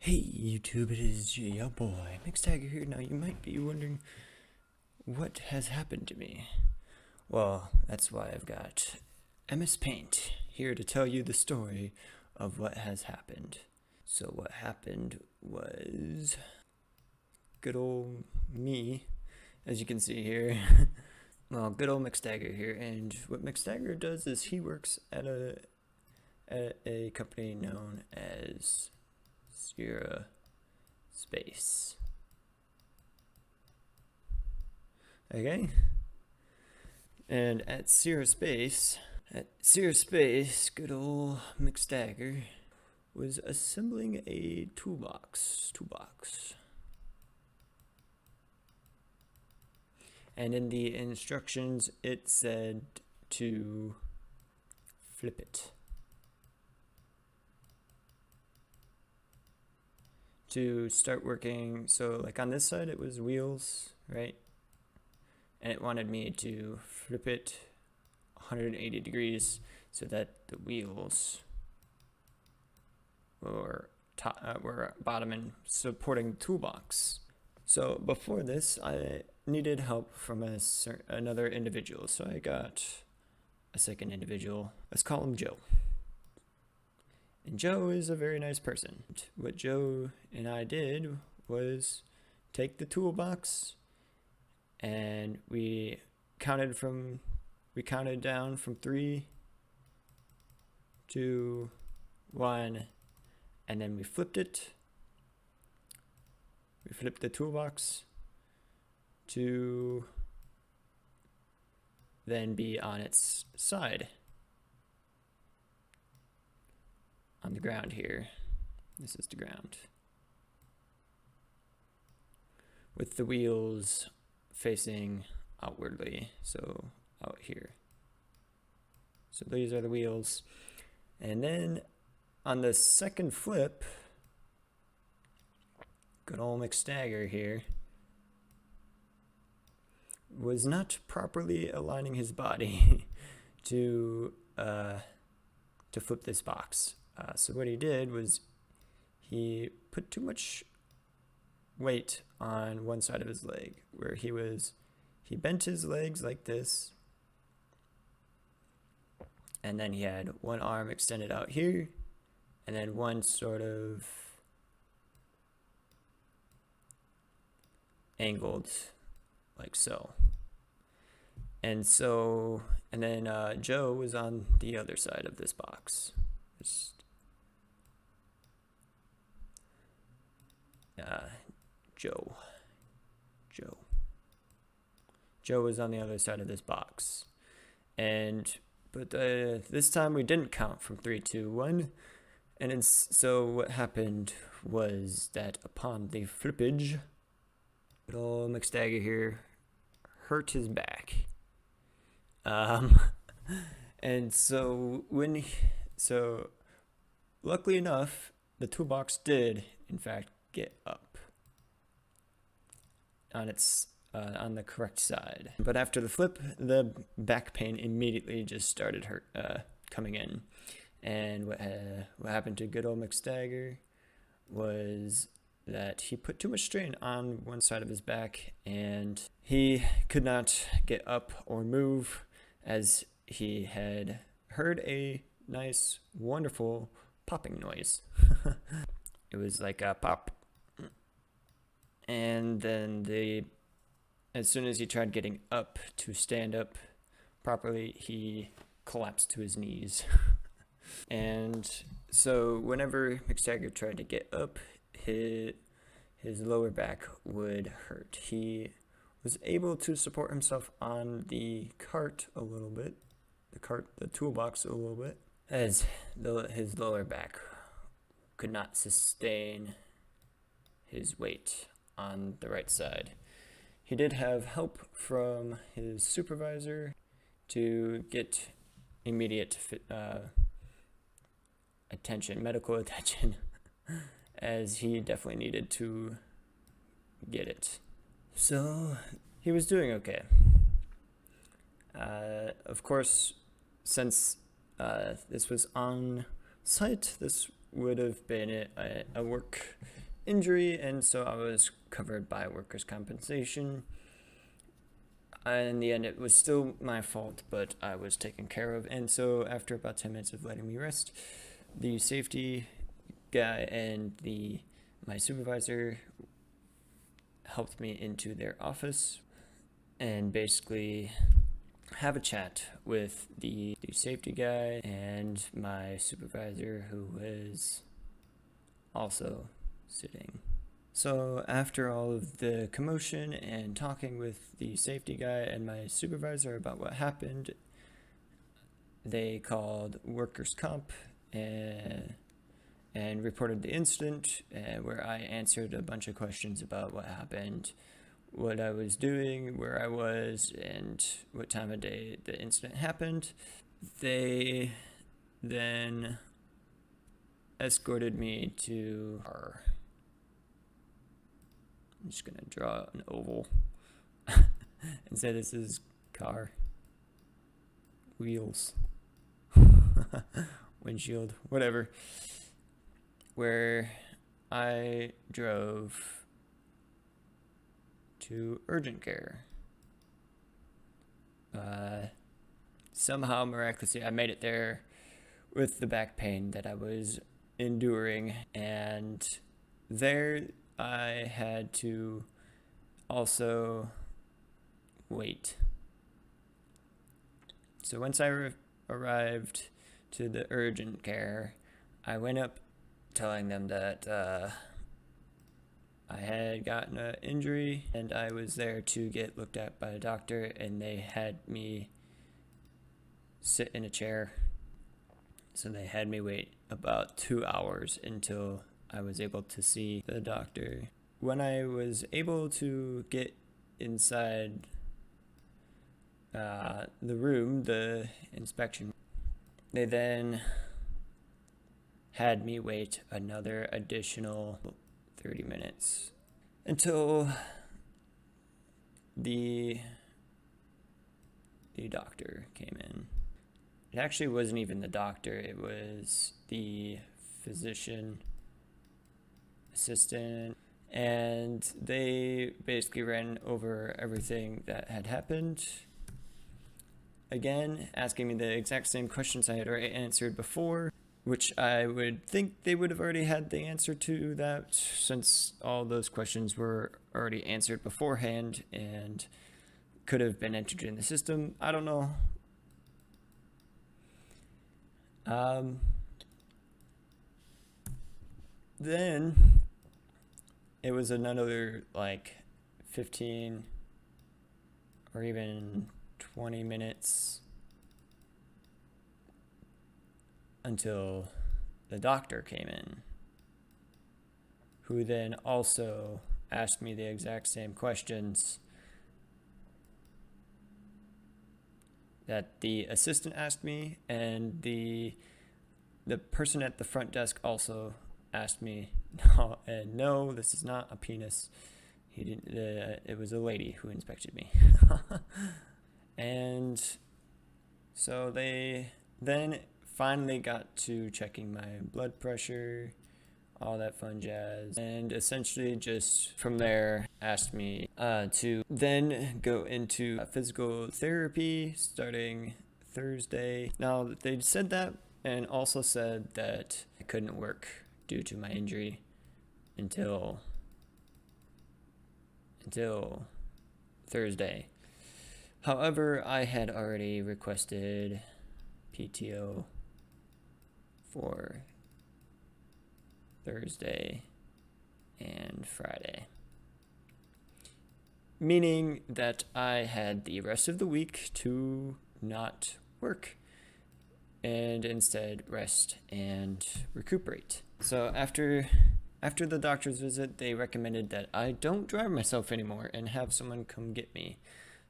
Hey YouTube, it is your boy, McStagger here. Now you might be wondering what has happened to me. Well, that's why I've got MS Paint here to tell you the story of what has happened. So what happened was good old me, as you can see here. Well, good old McStagger here, and what McStagger does is he works at a company known as Space. Okay? And at Sierra Space, good old McStagger was assembling a toolbox. And in the instructions, it said to flip it. To start working, so like on this side it was wheels, right? And it wanted me to flip it 180 degrees so that the wheels were bottom and supporting the toolbox. So before this, I needed help from another individual, so I got a second individual. Let's call him Joe. And Joe is a very nice person. What Joe and I did was take the toolbox and we counted down from 3, 2, 1, and then we flipped it. We flipped the toolbox to then be on its side. On the ground here. This is the ground. With the wheels facing outwardly, so out here. So these are the wheels. And then on the second flip, good old McStagger here was not properly aligning his body to flip this box. So what he did was he put too much weight on one side of his leg, where he bent his legs like this, and then he had one arm extended out here, and then one sort of angled like so. And then Joe was on the other side of this box. Joe was on the other side of this box, but this time we didn't count from 3, 2, 1, and so what happened was that upon the flippage, good old McStagger here hurt his back, and so luckily enough, the toolbox did in fact get up on the correct side. But after the flip, the back pain immediately just started coming in. And what happened to good old McStagger was that he put too much strain on one side of his back, and he could not get up or move, as he had heard a nice, wonderful popping noise. It was like a pop. And then as soon as he tried getting up to stand up properly, he collapsed to his knees. And so whenever McStagger tried to get up, his lower back would hurt. He was able to support himself on the cart a little bit, the toolbox a little bit, as his lower back could not sustain his weight on the right side. He did have help from his supervisor to get immediate medical attention, as he definitely needed to get it. So he was doing okay. Of course, since this was on site, this would have been a work injury, and so I was covered by workers' compensation. In the end, it was still my fault, but I was taken care of. And so after about 10 minutes of letting me rest, the safety guy and my supervisor helped me into their office and basically have a chat with the safety guy and my supervisor, who was also sitting. So after all of the commotion and talking with the safety guy and my supervisor about what happened, they called workers' comp and reported the incident, where I answered a bunch of questions about what happened, what I was doing, where I was, and what time of day the incident happened. They then escorted me to our... I'm just gonna draw an oval and say this is car. Wheels. Windshield. Whatever. Where I drove to urgent care. Somehow, miraculously, I made it there with the back pain that I was enduring, and there I had to also wait. So once I arrived to the urgent care, I went up telling them that I had gotten an injury and I was there to get looked at by a doctor, and they had me sit in a chair. So they had me wait about 2 hours until I was able to see the doctor. When I was able to get inside the room, the inspection, they then had me wait another additional 30 minutes until the doctor came in. It actually wasn't even the doctor, it was the physician assistant, and they basically ran over everything that had happened. Again, asking me the exact same questions I had already answered before, which I would think they would have already had the answer to that, since all those questions were already answered beforehand and could have been entered in the system. I don't know. Then it was another 15 or even 20 minutes until the doctor came in, who then also asked me the exact same questions that the assistant asked me, and the person at the front desk also asked me. No, this is not a penis. He didn't. It was a lady who inspected me. And so they then finally got to checking my blood pressure, all that fun jazz, and essentially just from there asked me to then go into physical therapy starting Thursday. Now, they said that and also said that I couldn't work due to my injury until Thursday. However, I had already requested PTO for Thursday and Friday, meaning that I had the rest of the week to not work and instead rest and recuperate. So after the doctor's visit, they recommended that I don't drive myself anymore and have someone come get me.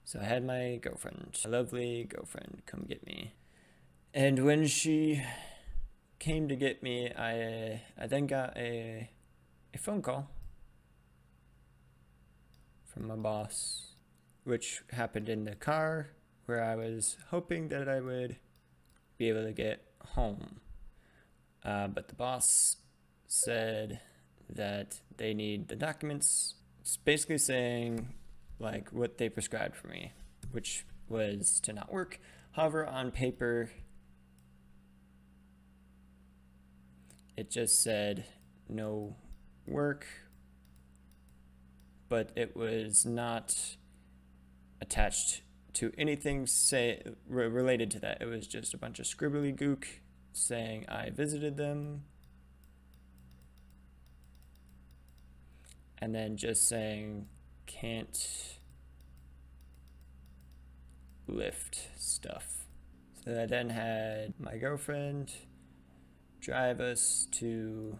So I had my girlfriend, my lovely girlfriend, come get me. And when she came to get me, I then got a phone call from my boss, which happened in the car, where I was hoping that I would be able to get home. But the boss said that they need the documents. It's basically saying like what they prescribed for me, which was to not work. However, on paper, it just said no work, but it was not attached to anything related to that. It was just a bunch of scribbly gook saying I visited them, and then just saying can't lift stuff. So I then had my girlfriend drive us to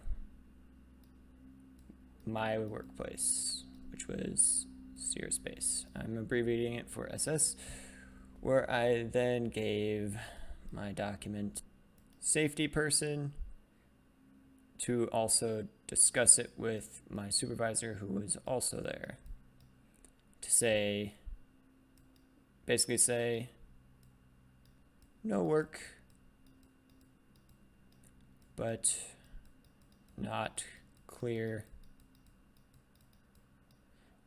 my workplace, which was Sears Space. I'm abbreviating it for SS, where I then gave my document safety person to also discuss it with my supervisor, who was also there, to basically say no work, but not clear.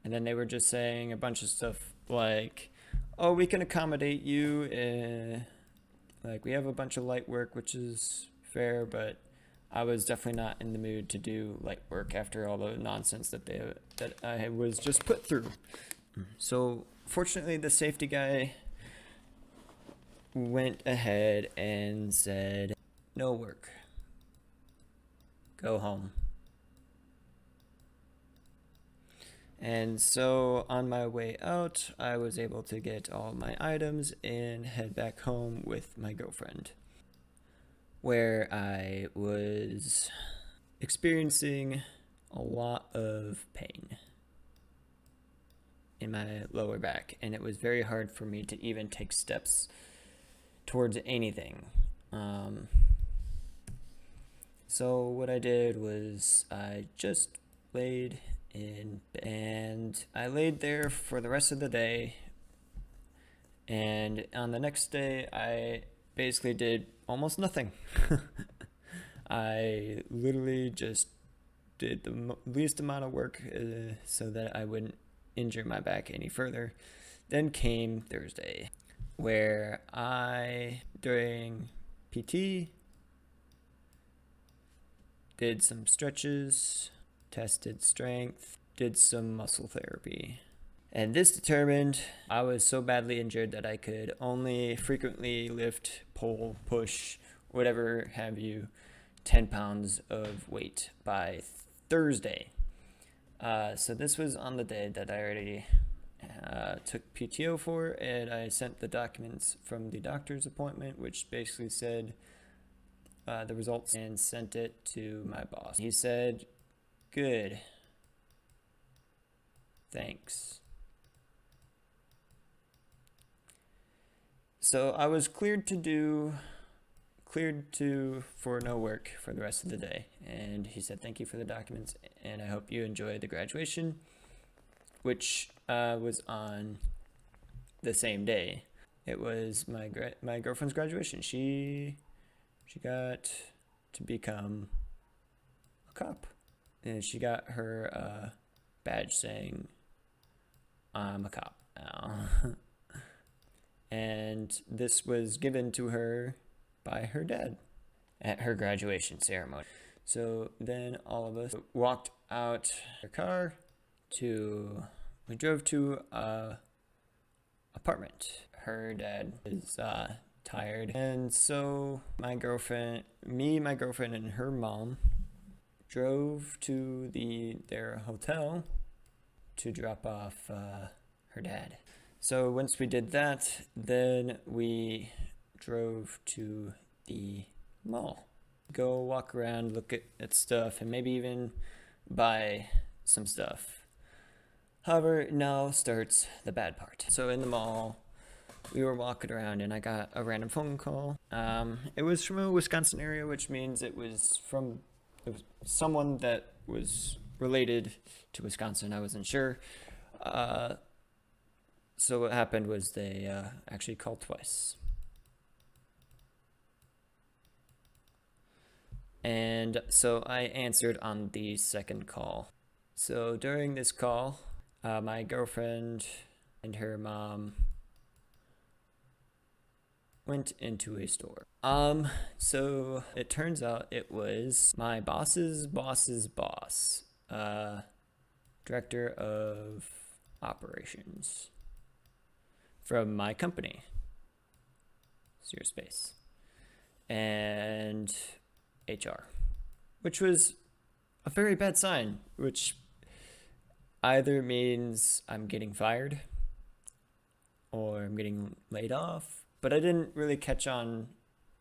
And then they were just saying a bunch of stuff like, oh, we can accommodate you. Like, we have a bunch of light work, which is fair, but I was definitely not in the mood to do light work after all the nonsense that I was just put through. So fortunately, the safety guy went ahead and said, no work. Go home. And so on my way out, I was able to get all my items and head back home with my girlfriend, where I was experiencing a lot of pain in my lower back, and it was very hard for me to even take steps towards anything. So what I did was I just laid in, and I laid there for the rest of the day. And on the next day, I basically did almost nothing. I literally just did the least amount of work so that I wouldn't injure my back any further. Then came Thursday, where I, during PT, did some stretches, tested strength, did some muscle therapy. And this determined I was so badly injured that I could only frequently lift, pull, push, whatever have you, 10 pounds of weight by Thursday. So this was on the day that I already took PTO for, and I sent the documents from the doctor's appointment, which basically said the results, and sent it to my boss. He said, good. Thanks. So I was cleared for no work for the rest of the day. And he said, thank you for the documents, and I hope you enjoy the graduation, which was on the same day. It was my girlfriend's graduation. She got to become a cop, and she got her badge saying, I'm a cop now. And this was given to her by her dad at her graduation ceremony. So then all of us walked out her car we drove to a apartment. Her dad is tired. And so my girlfriend, and her mom drove to their hotel to drop off her dad. So once we did that, then we drove to the mall. Go walk around, look at stuff, and maybe even buy some stuff. However, now starts the bad part. So in the mall, we were walking around, and I got a random phone call. It was from a Wisconsin area, which means it was someone that was related to Wisconsin. I wasn't sure. So what happened was they actually called twice. And so I answered on the second call. So during this call, my girlfriend and her mom went into a store. So it turns out it was my boss's boss's boss, director of operations from my company, Zero Space, and HR, which was a very bad sign, which either means I'm getting fired or I'm getting laid off. But I didn't really catch on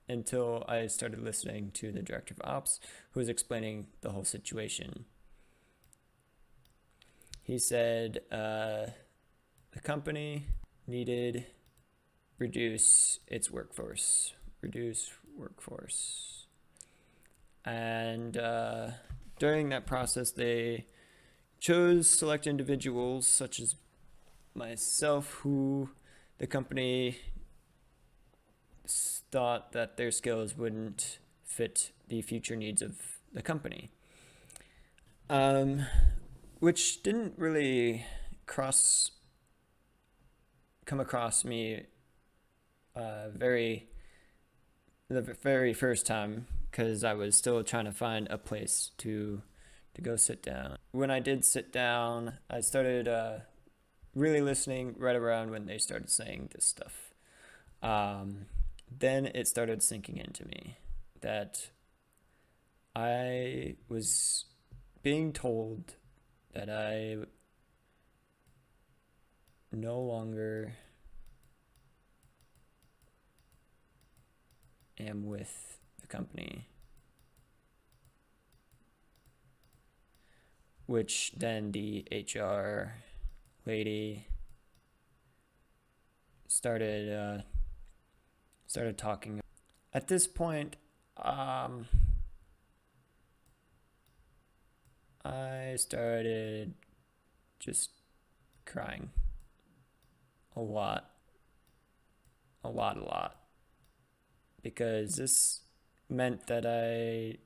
until I started listening to the director of ops, who was explaining the whole situation. He said the company needed reduce workforce. And during that process, they chose select individuals such as myself who the company thought that their skills wouldn't fit the future needs of the company. Which didn't really come across me the very first time, because I was still trying to find a place to go sit down. When I did sit down, I started really listening right around when they started saying this stuff. Then it started sinking into me that I was being told that I no longer am with the company, which then the HR lady started talking. At this point, I started just crying a lot, because this meant that I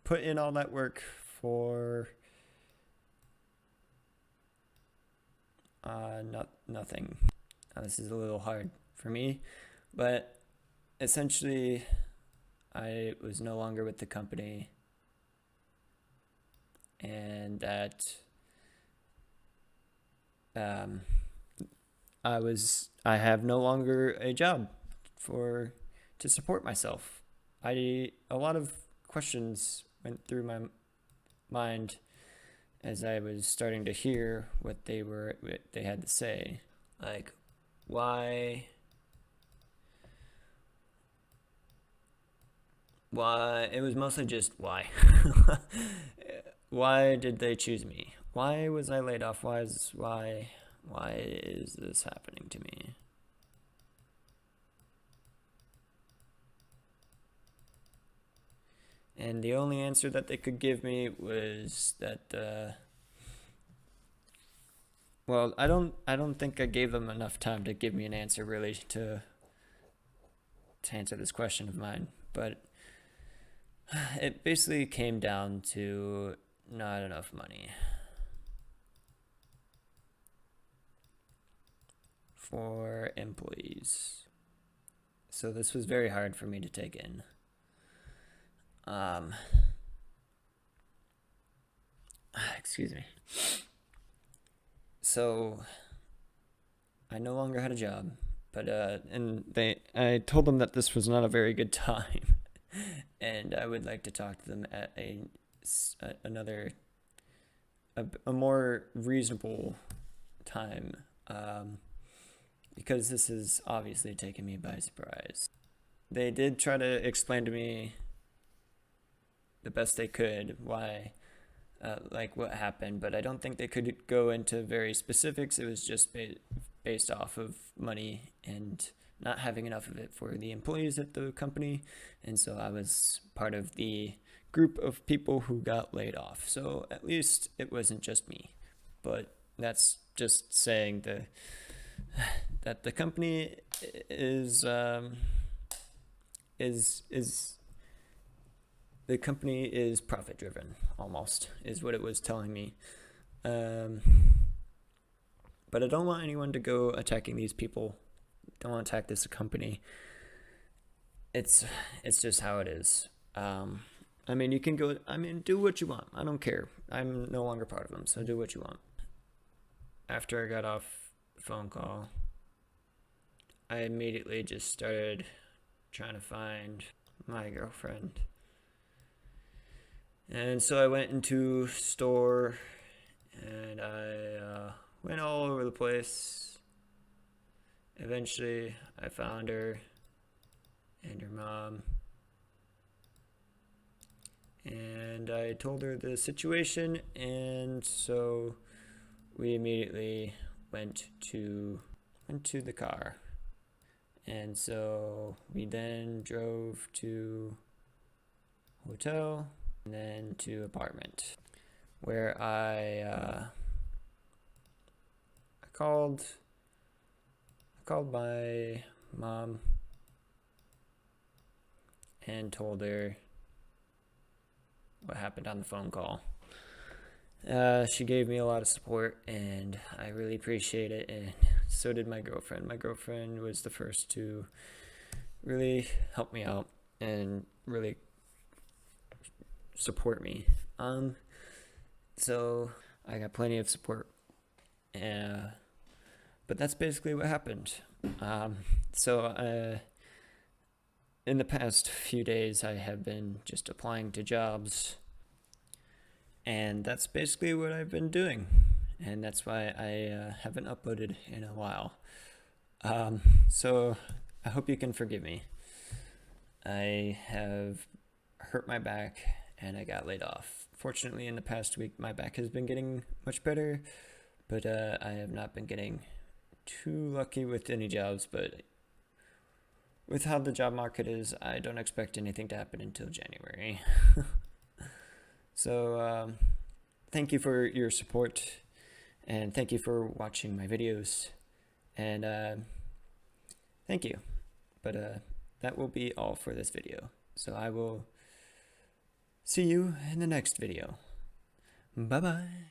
put in all that work for nothing. Now, this is a little hard for me, but essentially I was no longer with the company, and that I have no longer a job to support myself. A lot of questions went through my mind as I was starting to hear what they had to say. Like, why it was mostly just why. Why did they choose me? Why was I laid off? Why is this happening to me? And the only answer that they could give me was that well, I don't think I gave them enough time to give me an answer really to answer this question of mine, but it basically came down to not enough money for employees. So this was very hard for me to take in. Excuse me. So I no longer had a job, but I told them that this was not a very good time, and I would like to talk to them at a more reasonable time, because this is obviously taking me by surprise. They did try to explain to me the best they could why, like what happened, but I don't think they could go into very specifics. It was just based off of money and not having enough of it for the employees at the company, and so I was part of the group of people who got laid off. So at least it wasn't just me, but that's just saying that the company is the company is profit driven, almost, is what it was telling me. But I don't want anyone to go attacking these people. Don't want to attack this company. It's just how it is. I mean, you can go. I mean, do what you want. I don't care. I'm no longer part of them, so do what you want. After I got off the phone call, I immediately just started trying to find my girlfriend. And so I went into store and I went all over the place. Eventually, I found her and her mom. And I told her the situation, and so we immediately went to the car. And so we then drove to hotel and then to apartment, where I called my mom and told her what happened on the phone call. She gave me a lot of support, and I really appreciate it, and so did my girlfriend. My girlfriend was the first to really help me out and really support me. So I got plenty of support, but that's basically what happened. So in the past few days, I have been just applying to jobs, and that's basically what I've been doing, and that's why I haven't uploaded in a while. So I hope you can forgive me. I have hurt my back, and I got laid off. Fortunately, in the past week, my back has been getting much better, but I have not been getting too lucky with any jobs, but with how the job market is, I don't expect anything to happen until January. So, thank you for your support, and thank you for watching my videos, and thank you. But that will be all for this video. So I will see you in the next video. Bye-bye.